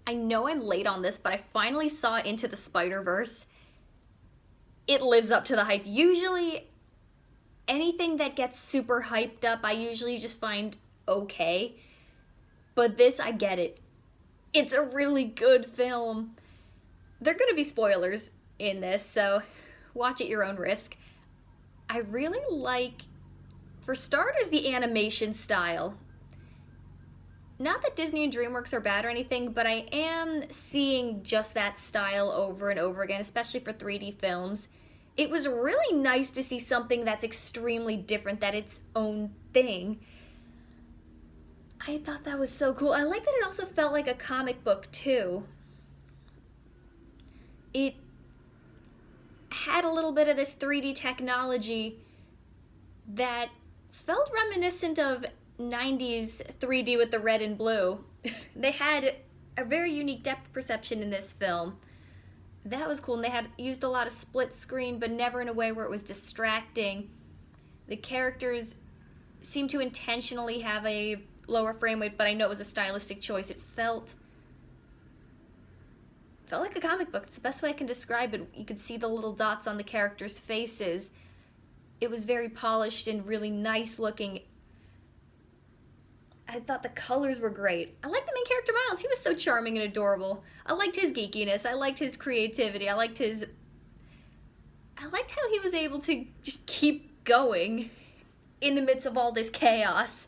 I know I'm late on this, but I finally saw Into the Spider-Verse. It lives up to the hype. Usually, anything that gets super hyped up, I usually just find okay. But this, I get it. It's a really good film. There are going to be spoilers in this, so watch at your own risk. I really like, for starters, the animation style. Not that Disney and DreamWorks are bad or anything, but I am seeing just that style over and over again, especially for 3D films. It was really nice to see something that's extremely different, that its own thing. I thought that was so cool. I like that it also felt like a comic book, too. It had a little bit of this 3D technology that felt reminiscent of 90s 3D with the red and blue. They had a very unique depth perception in this film. That was cool, and they had used a lot of split screen, but never in a way where it was distracting. The characters seemed to intentionally have a lower frame rate, but I know it was a stylistic choice. It felt like a comic book. It's the best way I can describe it. You could see the little dots on the characters' faces. It was very polished and really nice looking. I thought the colors were great. I liked the main character, Miles. He was so charming and adorable. I liked his geekiness. I liked his creativity. I liked how he was able to just keep going in the midst of all this chaos.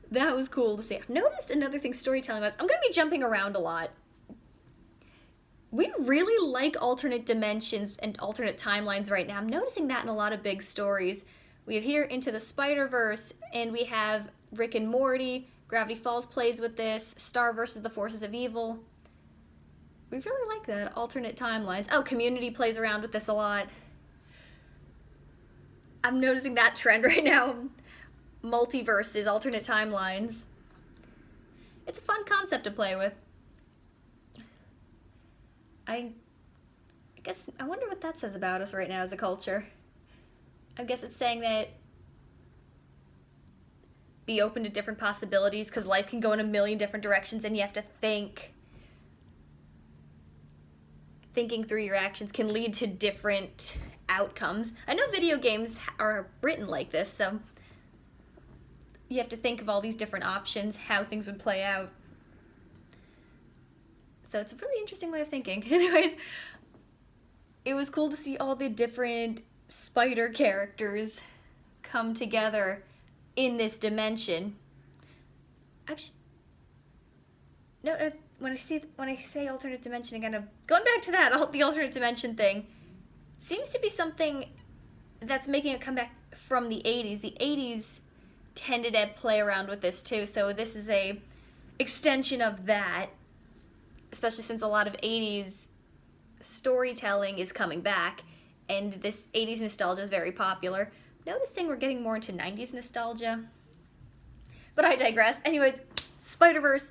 That was cool to see. I've noticed another thing storytelling-wise. I'm going to be jumping around a lot. We really like alternate dimensions and alternate timelines right now. I'm noticing that in a lot of big stories. We have here Into the Spider-Verse, and we have Rick and Morty. Gravity Falls plays with this. Star versus the Forces of Evil. We really like that. Alternate timelines. Oh, Community plays around with this a lot. I'm noticing that trend right now. Multiverses, alternate timelines. It's a fun concept to play with. I guess, I wonder what that says about us right now as a culture. I guess it's saying that be open to different possibilities, because life can go in a million different directions and you have to think. Thinking through your actions can lead to different outcomes. I know video games are written like this, so you have to think of all these different options, how things would play out. So it's a really interesting way of thinking. Anyways, it was cool to see all the different spider characters come together in this dimension. Actually, no, when I say alternate dimension again, going back to that, the alternate dimension thing, seems to be something that's making a comeback from the 80s. The 80s tended to play around with this too, so this is a extension of that, especially since a lot of 80s storytelling is coming back, and this 80s nostalgia is very popular. Noticing we're getting more into 90s nostalgia. But I digress. Anyways, Spider-Verse.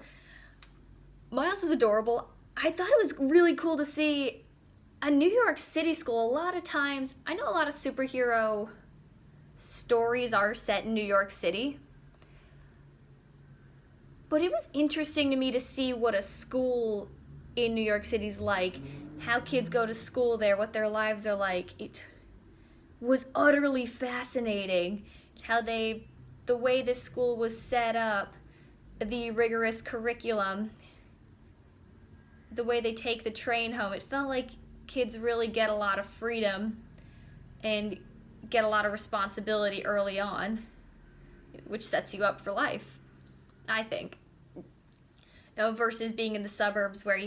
Miles is adorable. I thought it was really cool to see a New York City school. A lot of times, I know a lot of superhero stories are set in New York City. But it was interesting to me to see what a school in New York City's like, how kids go to school there, what their lives are like. It was utterly fascinating how the way this school was set up, the rigorous curriculum, the way they take the train home. It felt like kids really get a lot of freedom and get a lot of responsibility early on, which sets you up for life, I think. Versus being in the suburbs where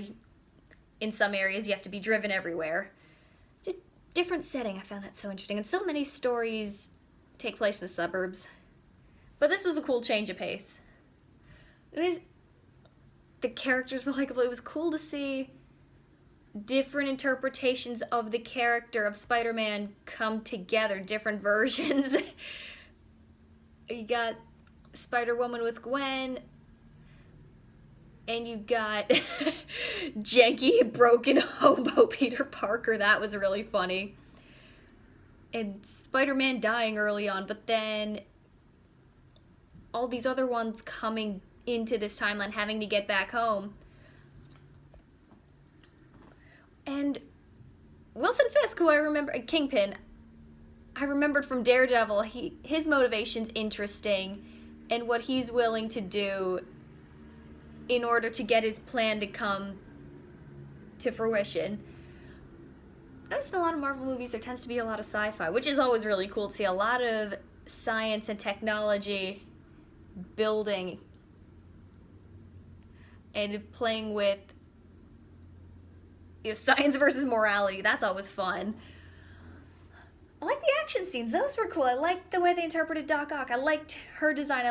in some areas you have to be driven everywhere. Just different setting. I found that so interesting. And so many stories take place in the suburbs. But this was a cool change of pace. The characters were likable. It was cool to see different interpretations of the character of Spider-Man come together, different versions. You got Spider-Woman with Gwen, and you got janky, broken hobo Peter Parker. That was really funny. And Spider-Man dying early on, but then all these other ones coming into this timeline, having to get back home. And Wilson Fisk, who I remember, Kingpin, I remembered from Daredevil, his motivation's interesting, and what he's willing to do in order to get his plan to come to fruition. I noticed in a lot of Marvel movies there tends to be a lot of sci-fi, which is always really cool to see. A lot of science and technology building and playing with, you know, science versus morality. That's always fun. I like the action scenes. Those were cool. I liked the way they interpreted Doc Ock. I liked her design.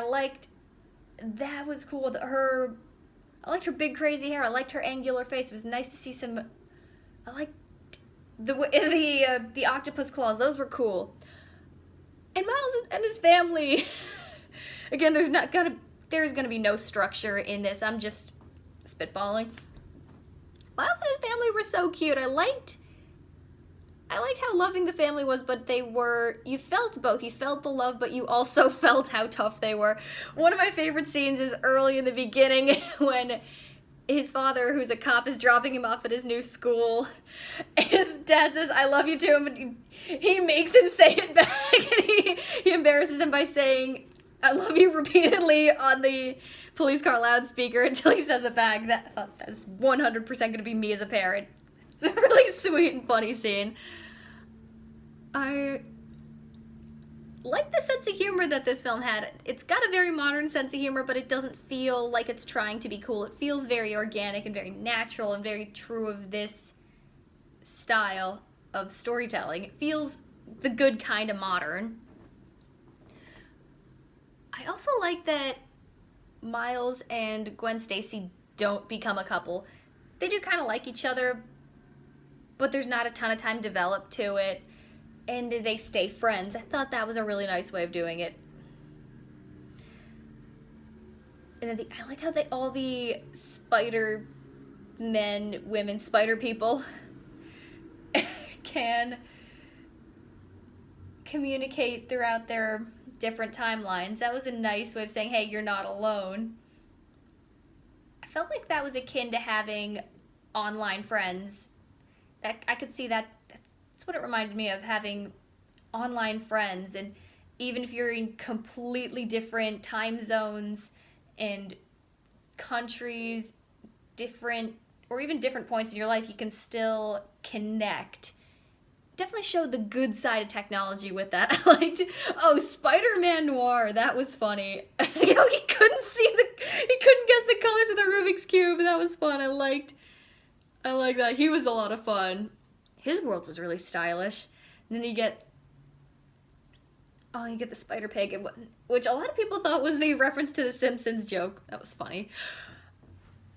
That was cool. I liked her big crazy hair. I liked her angular face. It was nice to see some. I liked the octopus claws. Those were cool. And Miles and his family. Again, there's gonna be no structure in this. I'm just spitballing. Miles and his family were so cute. I liked how loving the family was, but you felt both. You felt the love, but you also felt how tough they were. One of my favorite scenes is early in the beginning when his father, who's a cop, is dropping him off at his new school. His dad says, "I love you" to him, and he makes him say it back, and he embarrasses him by saying, "I love you" repeatedly on the police car loudspeaker until he says it back. That's 100% going to be me as a parent. It's a really sweet and funny scene. I like the sense of humor that this film had. It's got a very modern sense of humor, but it doesn't feel like it's trying to be cool. It feels very organic and very natural and very true of this style of storytelling. It feels the good kind of modern. I also like that Miles and Gwen Stacy don't become a couple. They do kind of like each other, but there's not a ton of time developed to it, and they stay friends. I thought that was a really nice way of doing it. And then I like how all the spider men, women, spider people can communicate throughout their different timelines. That was a nice way of saying, hey, you're not alone. I felt like that was akin to having online friends. I could see that. That's what it reminded me of, having online friends. And even if you're in completely different time zones and countries, or even different points in your life, you can still connect. Definitely showed the good side of technology with that. I liked, Spider-Man Noir, that was funny. He couldn't guess the colors of the Rubik's Cube. That was fun. I like that. He was a lot of fun. His world was really stylish. And then you get the Spider Pig, which a lot of people thought was the reference to the Simpsons joke. That was funny.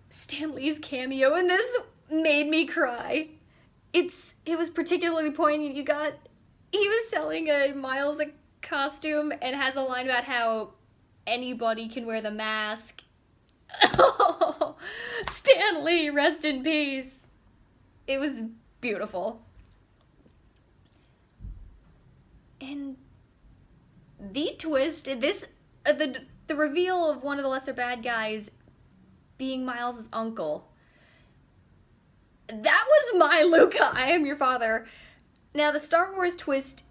Stan Lee's cameo in this made me cry. It was particularly poignant. He was selling Miles a costume and has a line about how anybody can wear the mask. Oh, Stan Lee, rest in peace. It was beautiful. And the twist in this, the reveal of one of the lesser bad guys being Miles' uncle. That was my Luca, I am your father. Now, the Star Wars twist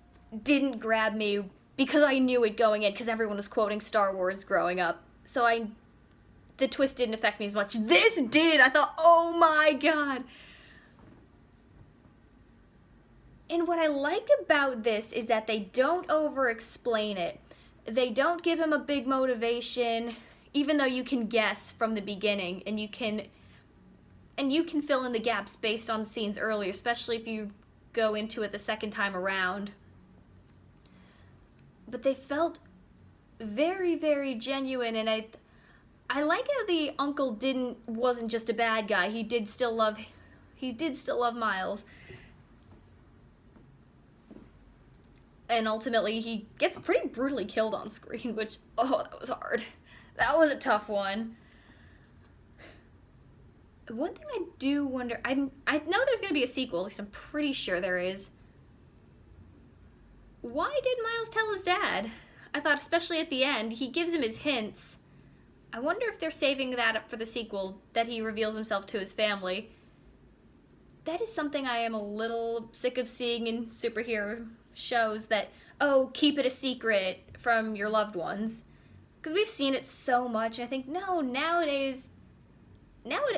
didn't grab me because I knew it going in, because everyone was quoting Star Wars growing up. So the twist didn't affect me as much. This did! I thought, oh my god! And what I liked about this is that they don't over-explain it. They don't give him a big motivation, even though you can guess from the beginning, and you can fill in the gaps based on scenes earlier, especially if you go into it the second time around. But they felt very, very genuine, and I like how the uncle wasn't just a bad guy. He did still love Miles. And ultimately, he gets pretty brutally killed on screen, which, that was hard. That was a tough one. One thing I do wonder, I know there's going to be a sequel, at least I'm pretty sure there is. Why did Miles tell his dad? I thought, especially at the end, he gives him his hints. I wonder if they're saving that up for the sequel, that he reveals himself to his family. that is something I am a little sick of seeing in superhero shows, that, oh, keep it a secret from your loved ones. Because we've seen it so much, and I think, no, nowadays,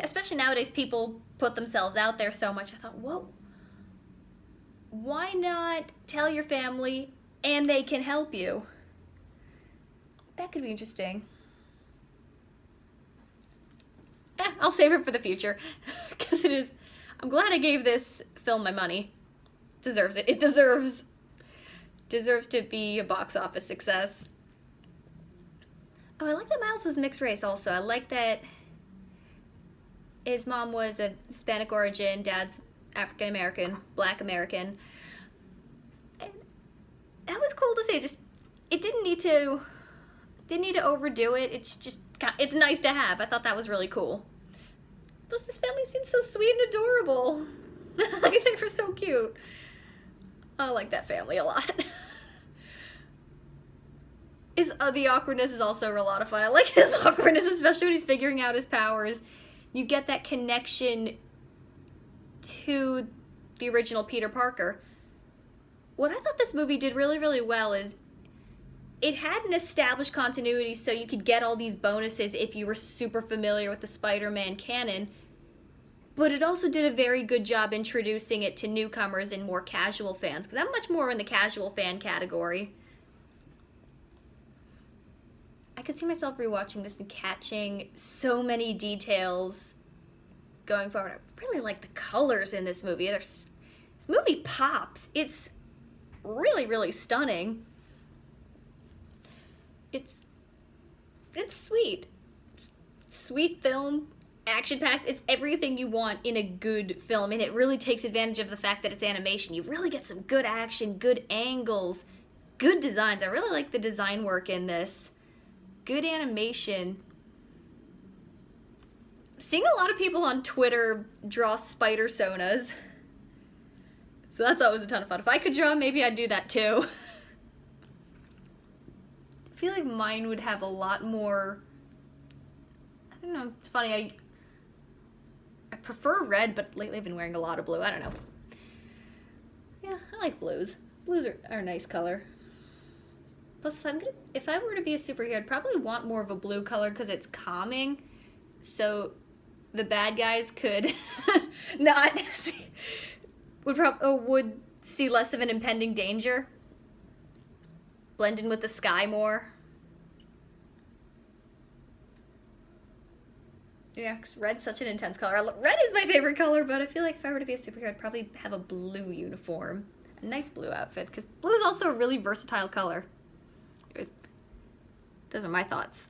especially nowadays, people put themselves out there so much. I thought, whoa, why not tell your family and they can help you? That could be interesting. I'll save it for the future, because it is. I'm glad I gave this film my money. Deserves it. It deserves to be a box office success. Oh, I like that Miles was mixed race also. I like that his mom was of Hispanic origin, dad's African American, Black American. And that was cool to see. Just, it didn't need to overdo it. It's nice to have. I thought that was really cool. Plus, this family seems so sweet and adorable. I think they were so cute. I like that family a lot. The awkwardness is also a lot of fun. I like his awkwardness, especially when he's figuring out his powers. You get that connection to the original Peter Parker. What I thought this movie did really, really well is it had an established continuity, so you could get all these bonuses if you were super familiar with the Spider-Man canon, but it also did a very good job introducing it to newcomers and more casual fans, because I'm much more in the casual fan category. I could see myself rewatching this and catching so many details going forward. I really like the colors in this movie. This movie pops. It's really, really stunning. It's sweet. Sweet film, action-packed. It's everything you want in a good film, and it really takes advantage of the fact that it's animation. You really get some good action, good angles, good designs. I really like the design work in this. Good animation. Seeing a lot of people on Twitter draw spider sonas. So that's always a ton of fun. If I could draw, maybe I'd do that too. I feel like mine would have a lot more, I don't know, it's funny, I prefer red, but lately I've been wearing a lot of blue. I don't know. Yeah, I like blues. Blues are a nice color. Plus, if I were to be a superhero, I'd probably want more of a blue color because it's calming, so the bad guys could not see, would see less of an impending danger. Blend in with the sky more. Yeah, because red's such an intense color. Red is my favorite color, but I feel like if I were to be a superhero, I'd probably have a blue uniform. A nice blue outfit, because blue is also a really versatile color. Anyways, those are my thoughts.